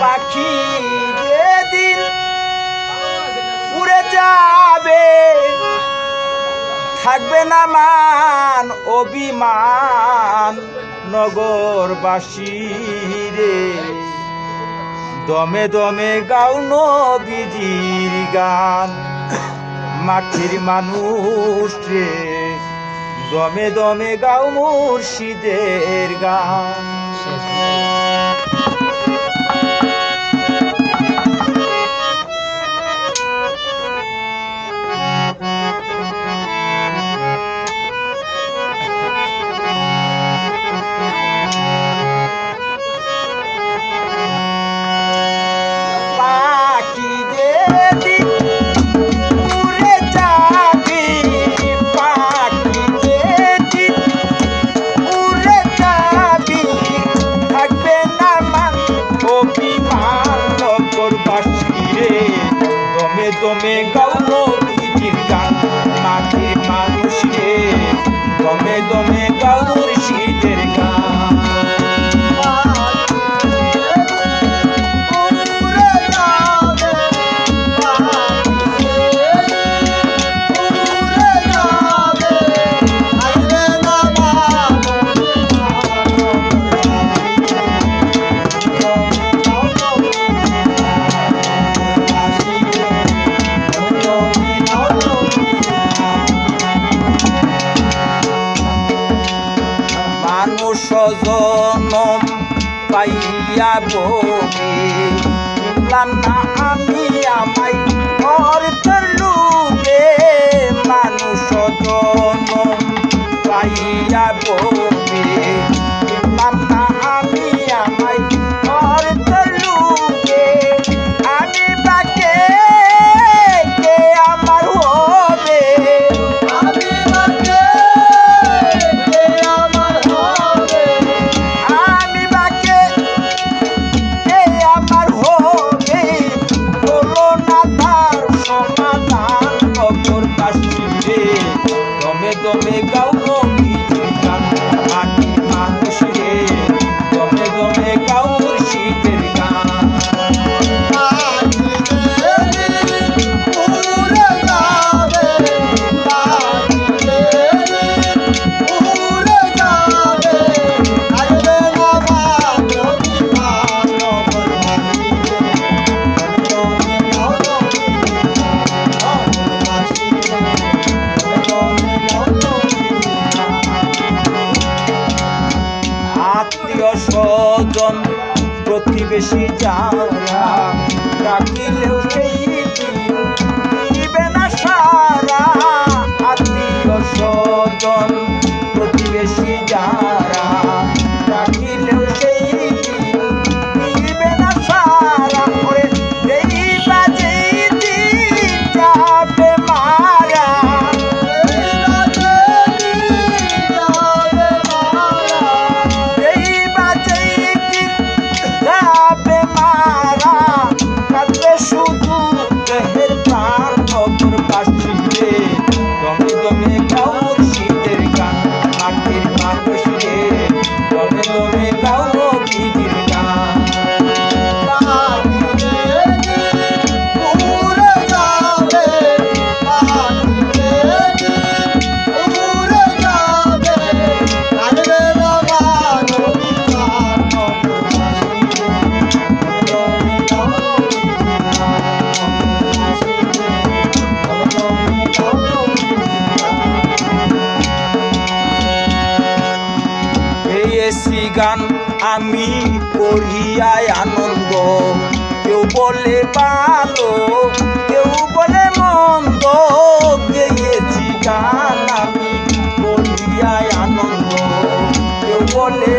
পাখি যেদিন উড়ে যাবে থাকবে না মান অভিমান নগরবাসী রে দমে দমে গাও নবীজির গান মাটির মানুষ রে দমে দমে গাও মুর্শিদের গান। দমে গাও নবীজির গান মাটির মানুষ রে দমে দমে গাও মুর্শিদের গান। জনম পাইয়া বমি শুনলাম না আমি আমায় অর্থের লোভে মানুষ জনম পাইয়া বমি শুনলাম না আমি আমায় অর্থের লোভে আমি বাকে কে আমার হবে দমে গাও নবীজির গান মাটির মানুষ রে দমে দমে গাও মুর্শিদের গান। স্বজন প্রতিবেশী যারা ডাকিলেও সেই দিবে না সারা আত্মীয় স্বজন প্রতিবেশী যারা ডাকিলেও সেই দিবে না সারা করে যেই বাজে দিন যাবে মারা শুধু দেহের প্রাণ নগরবাসী রে দমে দমে গাও মুর্শিদের গান মাটির মানুষ রে দমে দমে গাও নবীজির গান। গান আমি করিয়াই আনন্দ কেউ বলে ভালো কেউ বলে মন্দ গেয়েছি গান আমি করিয়াই আনন্দ কেউ বলে